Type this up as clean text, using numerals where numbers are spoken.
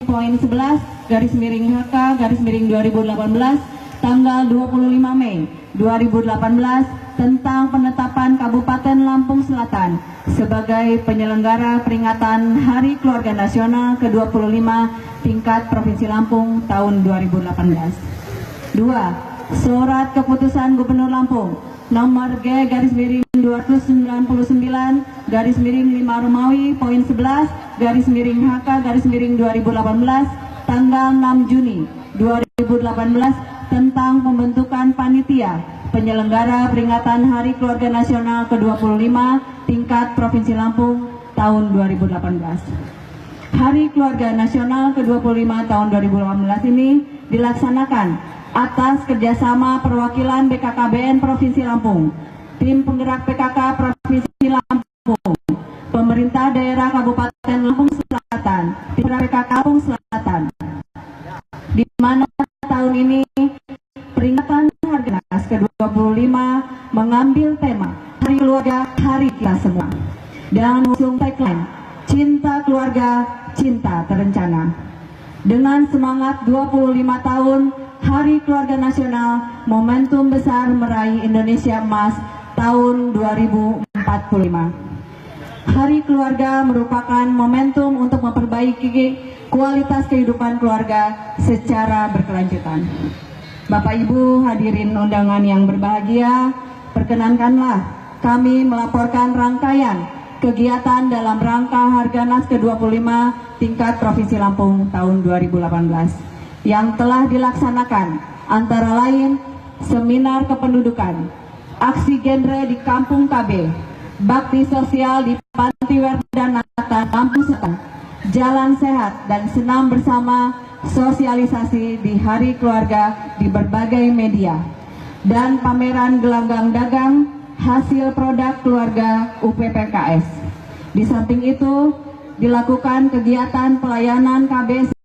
poin 11 garis miring HK garis miring 2018 tanggal 25 Mei 2018 tentang penetapan Kabupaten Lampung Selatan sebagai penyelenggara peringatan Hari Keluarga Nasional ke-25 tingkat Provinsi Lampung tahun 2018. 2. Surat Keputusan Gubernur Lampung nomor G garis miring 299 garis miring 5 Romawi poin 11 garis miring HK garis miring 2018 tanggal 6 Juni 2018 tentang pembentukan panitia penyelenggara peringatan Hari Keluarga Nasional ke-25 tingkat Provinsi Lampung tahun 2018. Hari Keluarga Nasional ke-25 tahun 2018 ini dilaksanakan atas kerjasama perwakilan BKKBN Provinsi Lampung, tim penggerak PKK Provinsi Lampung, pemerintah daerah Kabupaten Lampung Selatan, tim PKK Lampung Selatan, di mana tahun ini peringatan Harganas ke-25 mengambil tema Hari Keluarga, Hari Kita Semua, dengan mengusung tagline Cinta Keluarga, Cinta Terencana. Dengan semangat 25 tahun Hari Keluarga Nasional, momentum besar meraih Indonesia Emas tahun 2045. Hari Keluarga merupakan momentum untuk memperbaiki kualitas kehidupan keluarga secara berkelanjutan. Bapak Ibu hadirin undangan yang berbahagia, perkenankanlah kami melaporkan rangkaian kegiatan dalam rangka Harganas ke-25 tingkat Provinsi Lampung tahun 2018 yang telah dilaksanakan, antara lain seminar kependudukan, aksi genre di Kampung KB, bakti sosial di Panti Werdanata Lampung Selatan, jalan sehat dan senam bersama, sosialisasi di Hari Keluarga di berbagai media, dan pameran gelanggang dagang hasil produk keluarga UPPKS. Di samping itu dilakukan kegiatan pelayanan KB